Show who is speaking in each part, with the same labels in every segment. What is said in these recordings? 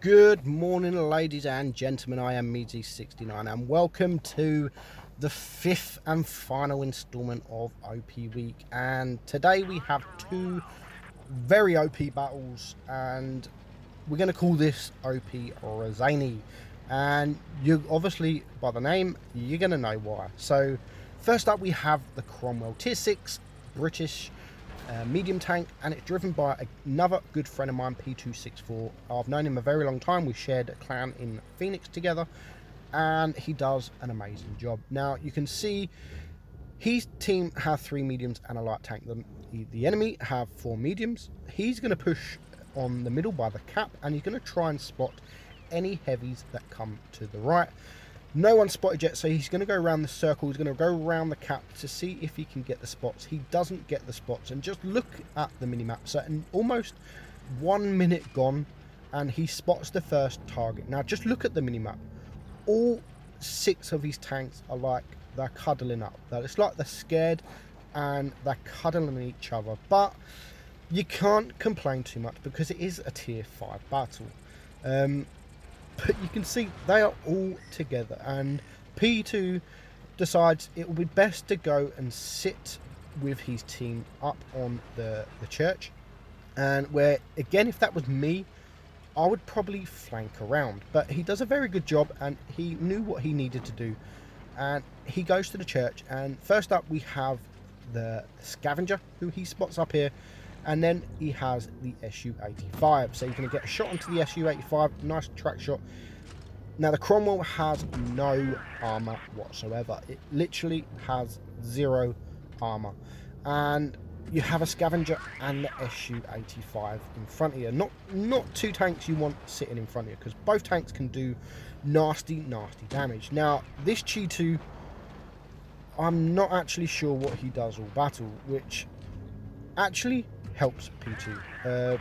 Speaker 1: Good morning, ladies and gentlemen. I am Meezy69 and welcome to the fifth and final installment of OP Week. And today we have two very OP battles, and we're going to call this OP Raseiniai. And you obviously, by the name, you're going to know why. So first up, we have the Cromwell Tier 6 British medium tank, and it's driven by another good friend of mine, P264. I've known him a very long time. We shared a clan in Phoenix together, and he does an amazing job. Now you can see his team have 3 mediums and a light tank. The enemy have 4 mediums. He's going to push on the middle by the cap, and he's going to try and spot any heavies that come to the right. No one spotted yet, so he's going to go around the circle. He's going to go around the cap to see if he can get the spots. He doesn't get the spots, and just look at the minimap. So in almost 1 minute gone, and he spots the first target. Now just look at the minimap. All 6 of his tanks are like they're cuddling up. It's like they're scared and they're cuddling each other. But you can't complain too much because it is a tier 5 battle. But you can see they are all together, and P2 decides it will be best to go and sit with his team up on the church, and where, again, if that was me, I would probably flank around. But he does a very good job, and he knew what he needed to do, and he goes to the church. And first up we have the scavenger, who he spots up here. And then he has the SU-85. So you're going to get a shot onto the SU-85. Nice track shot. Now the Cromwell has no armor whatsoever. It literally has 0 armor. And you have a scavenger and the SU-85 in front of you. Not 2 tanks you want sitting in front of you, because both tanks can do nasty damage. Now this Chi-2, I'm not actually sure what he does all battle, which actually helps P2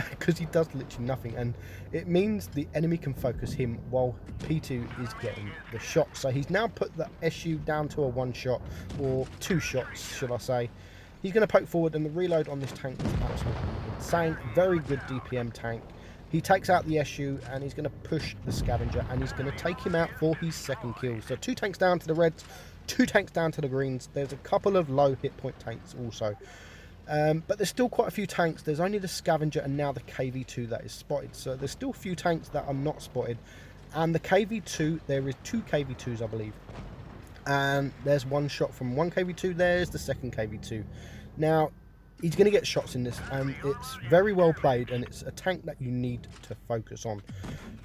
Speaker 1: because he does literally nothing, and it means the enemy can focus him while P2 is getting the shot. So he's now put the SU down to a 1 shot, or 2 shots should I say. He's going to poke forward, and the reload on this tank is absolutely insane. Very good DPM tank. He takes out the SU, and he's going to push the scavenger, and he's going to take him out for his 2nd kill. So 2 tanks down to the reds, 2 tanks down to the greens. There's a couple of low hit point tanks also. But there's still quite a few tanks. There's only the scavenger and now the KV2 that is spotted. So there's still a few tanks that are not spotted. And the KV2, there is 2 KV2s, I believe. And there's 1 shot from 1 KV2. There's the 2nd KV2. Now, he's going to get shots in this, and it's very well played, and it's a tank that you need to focus on.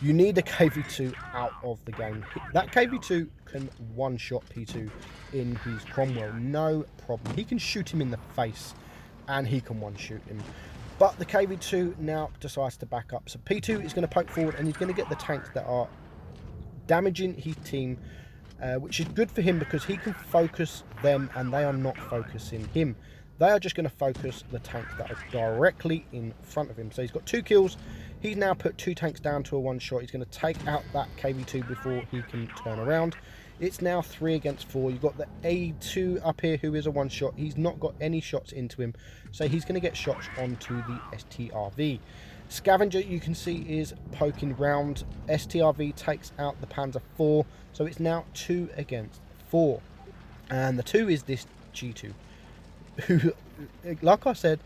Speaker 1: You need the KV2 out of the game. That KV2 can 1-shot P2 in his Cromwell, no problem. He can shoot him in the face, and he can 1-shoot him. But the KV2 now decides to back up. So P2 is going to poke forward, and he's going to get the tanks that are damaging his team, which is good for him because he can focus them, and they are not focusing him. They are just going to focus the tanks that are directly in front of him. So he's got 2 kills. He's now put 2 tanks down to a 1 shot. He's going to take out that KV2 before he can turn around. It's now 3 against 4. You've got the A2 up here, who is a 1 shot. He's not got any shots into him, so he's going to get shots onto the STRV. Scavenger, you can see, is poking round. STRV takes out the Panzer IV, so it's now 2 against 4. And the 2 is this G2, who, like I said,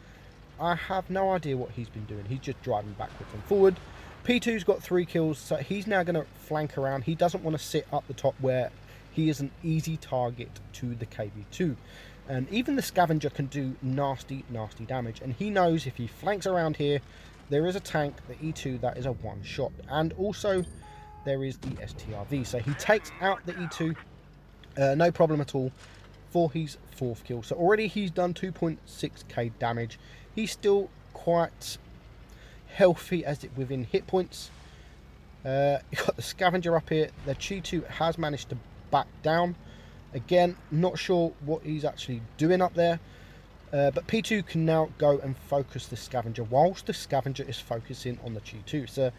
Speaker 1: I have no idea what he's been doing. He's just driving backwards and forward. P2's got 3 kills, so he's now going to flank around. He doesn't want to sit up the top where he is an easy target to the KV2. And even the scavenger can do nasty damage. And he knows if he flanks around here, there is a tank, the E2, that is a 1 shot. And also, there is the STRV. So he takes out the E2, no problem at all, for his 4th kill. So already he's done 2.6k damage. He's still quite healthy as it within hit points. You've got the scavenger up here. The Chi-2 has managed to back down. Again, not sure what he's actually doing up there. But P2 can now go and focus the scavenger whilst the scavenger is focusing on the Chi-2. So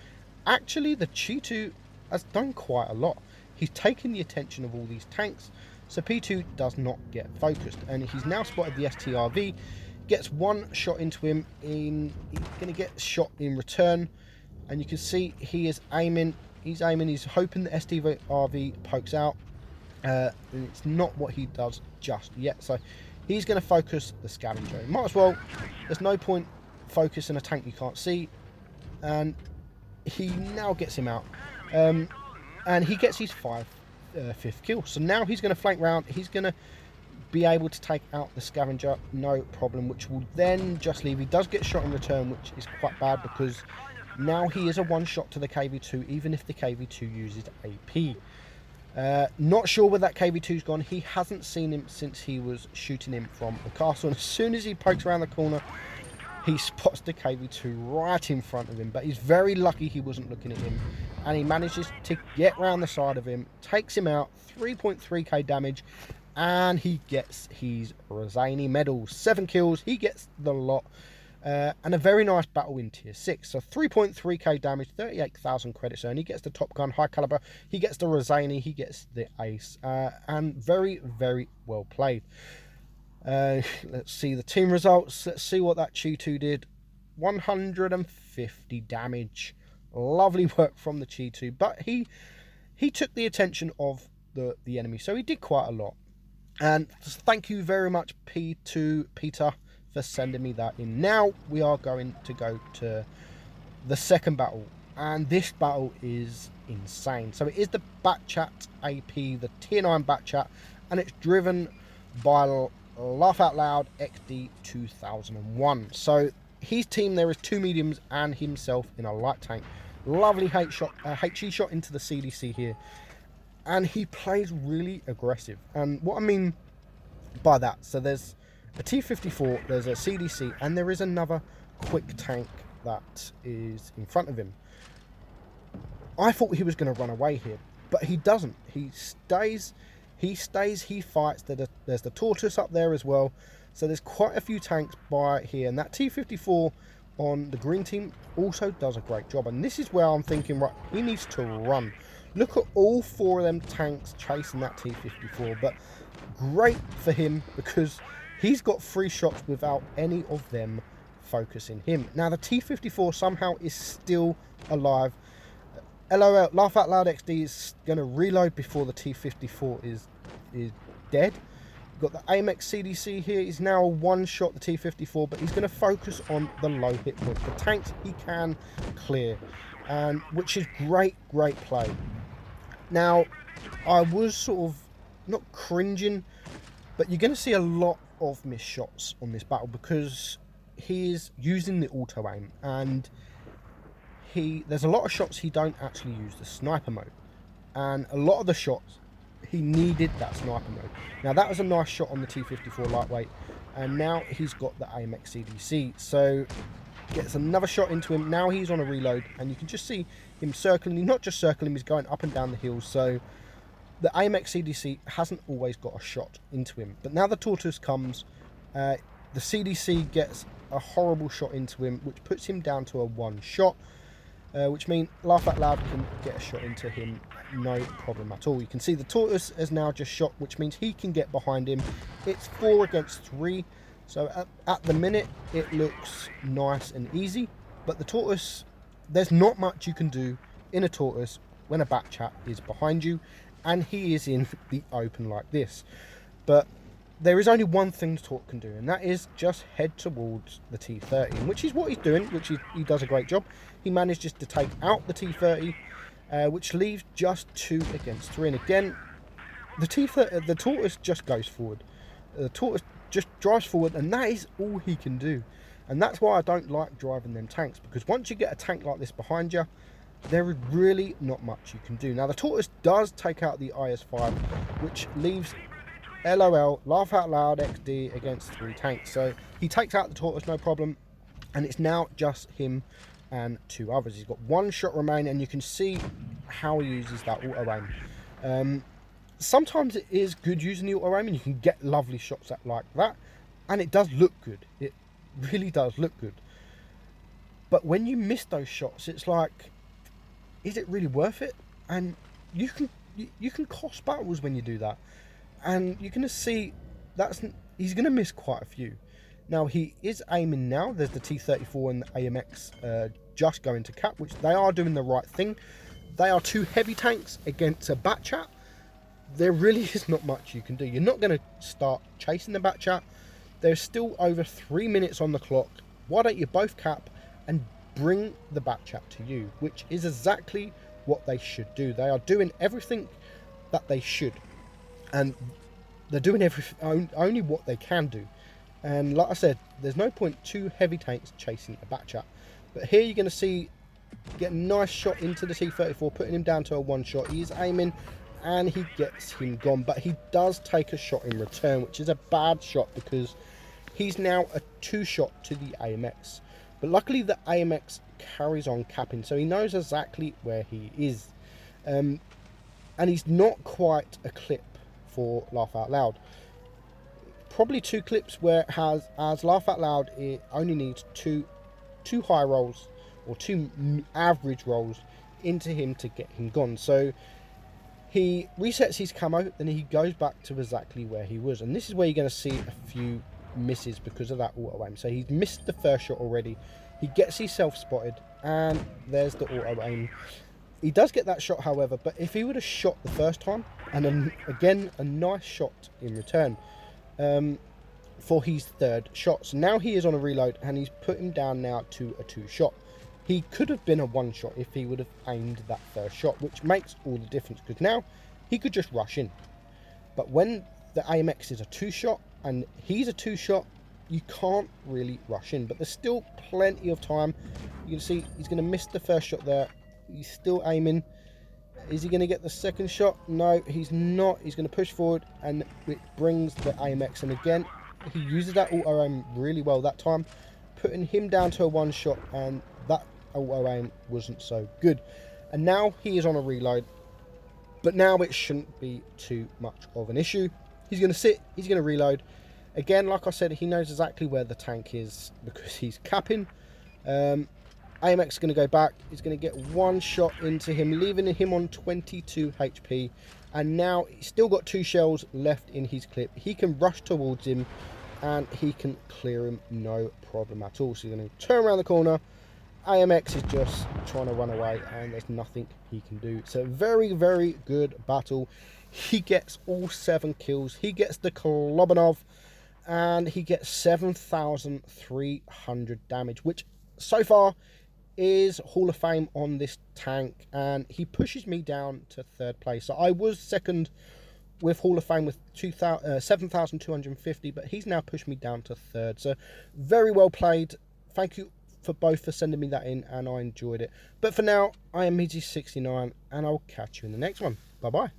Speaker 1: actually the Chi-2 has done quite a lot. He's taken the attention of all these tanks. So P2 does not get focused, and he's now spotted the STRV, gets 1 shot into him. He's going to get shot in return. and you can see he is aiming. He's hoping the STRV pokes out. It's not what he does just yet, so he's going to focus the scavenger. Might as well. There's no point focusing a tank you can't see, and he now gets him out, and he gets his fifth kill. So now he's going to flank round. He's going to be able to take out the scavenger, no problem, which will then just leave. He does get shot in return, which is quite bad because now he is a one shot to the KV2, even if the KV2 uses AP. Not sure where that KV2's gone. He hasn't seen him since he was shooting him from the castle, and as soon as he pokes around the corner, he spots the KV2 right in front of him. But he's very lucky he wasn't looking at him, and he manages to get round the side of him, takes him out, 3.3k damage, and he gets his Raseiniai medals. 7 kills, he gets the lot. And a very nice battle in tier 6. So 3.3k damage, 38,000 credits earned. He gets the top gun, high caliber. He gets the Raseiniai, he gets the ace. And very, very well played. Let's see the team results. Let's see what that Chi2 did. 150 damage. Lovely work from the Chi2. But he took the attention of the enemy. So he did quite a lot. And thank you very much, Peter, for sending me that in. Now we are going to go to the second battle, and this battle is insane. So it is the Batchat AP, the tier 9 Batchat, and it's driven by Laugh Out Loud XD 2001. So his team, there is 2 mediums and himself in a light tank. Lovely HE shot into the CDC here, and he plays really aggressive. And what I mean by that, so there's a T-54, there's a CDC, and there is another quick tank that is in front of him. I thought he was going to run away here, but he doesn't. He stays, he fights. There's the Tortoise up there as well. So there's quite a few tanks by here, and that T-54 on the green team also does a great job. And this is where I'm thinking, right, he needs to run. Look at all 4 of them tanks chasing that T-54, but great for him because he's got 3 shots without any of them focusing him. Now the T-54 somehow is still alive. LOL, Laugh Out Loud XD is going to reload before the T-54 is dead. We've got the AMX CDC here. He's now a one-shot the T-54, but he's going to focus on the low hit point. The tanks he can clear, and which is great play. Now, I was sort of not cringing, but you're going to see a lot of missed shots on this battle because he is using the auto aim, and there's a lot of shots he don't actually use the sniper mode, and a lot of the shots he needed that sniper mode. Now that was a nice shot on the T-54 lightweight, and now he's got the AMX CDC, so gets another shot into him. Now he's on a reload, and you can just see him circling. He's not just circling, he's going up and down the hills. So the AMX CDC hasn't always got a shot into him, but now the Tortoise comes, the CDC gets a horrible shot into him, which puts him down to a one shot, which means Laugh Out Loud can get a shot into him, no problem at all. You can see the Tortoise has now just shot, which means he can get behind him. It's 4 against 3, so at the minute it looks nice and easy, but the Tortoise, there's not much you can do in a Tortoise when a Batchat is behind you and he is in the open like this. But there is only one thing the Tortoise can do, and that is just head towards the T-30, which is what he's doing, which he does a great job. He manages to take out the T-30, which leaves just 2 against 3. And again, the Tortoise just goes forward. The Tortoise just drives forward, and that is all he can do. And that's why I don't like driving them tanks, because once you get a tank like this behind you, there is really not much you can do. Now the Tortoise does take out the IS-5, which leaves LOL, Laugh Out Loud XD against 3 tanks. So he takes out the Tortoise, no problem, and it's now just him and 2 others. He's got 1 shot remaining, and you can see how he uses that auto aim. Sometimes it is good using the auto aim, and you can get lovely shots like that, and it does look good. It really does look good. But when you miss those shots, it's like, is it really worth it? And you can cost battles when you do that. And you're going to see he's going to miss quite a few. Now he is aiming now. There's the T-34 and the AMX just go into cap, which they are doing the right thing. They are 2 heavy tanks against a bat chat. There really is not much you can do. You're not going to start chasing the bat chat. There's still over 3 minutes on the clock. Why don't you both cap and bring the bat chat to you, which is exactly what they should do. They are doing everything that they should, and they're doing only what they can do. And like I said, there's no point 2 heavy tanks chasing a bat chat. But here you're going to see get a nice shot into the T-34, putting him down to a 1 shot. He's aiming and he gets him gone, but he does take a shot in return, which is a bad shot because he's now a 2 shot to the AMX. But luckily the AMX carries on capping, so he knows exactly where he is. And he's not quite a clip for Laugh Out Loud. Probably 2 clips, where as Laugh Out Loud, it only needs two high rolls or 2 average rolls into him to get him gone. So he resets his camo, then he goes back to exactly where he was. And this is where you're going to see a few misses because of that auto aim. So he's missed the first shot already. He gets himself spotted, and there's the auto aim. He does get that shot, however, but if he would have shot the first time, and then again a nice shot in return for his 3rd shot. So now he is on a reload, and he's put him down now to a 2 shot. He could have been a 1 shot if he would have aimed that first shot, which makes all the difference, because now he could just rush in. But when the AMX is a 2 shot and he's a 2 shot, you can't really rush in. But there's still plenty of time. You can see he's going to miss the first shot there. He's still aiming. Is he going to get the 2nd shot? No, he's not. He's going to push forward, and it brings the AMX. And again, he uses that auto aim really well that time, putting him down to a 1 shot, and that auto aim wasn't so good. And now he is on a reload, but now it shouldn't be too much of an issue. He's going to sit, he's going to reload. Again, like I said, he knows exactly where the tank is because he's capping. AMX is going to go back. He's going to get 1 shot into him, leaving him on 22 HP. And now he's still got 2 shells left in his clip. He can rush towards him and he can clear him no problem at all. So he's going to turn around the corner. AMX is just trying to run away, and there's nothing he can do. It's a very, very good battle. He gets all 7 kills. He gets the Klobanov, and he gets 7,300 damage, which so far is Hall of Fame on this tank. And he pushes me down to 3rd place. So I was 2nd with Hall of Fame with 7,250, but he's now pushed me down to 3rd. So very well played. Thank you for both for sending me that in, and I enjoyed it. But for now, I am Meaty69, and I'll catch you in the next one. Bye bye.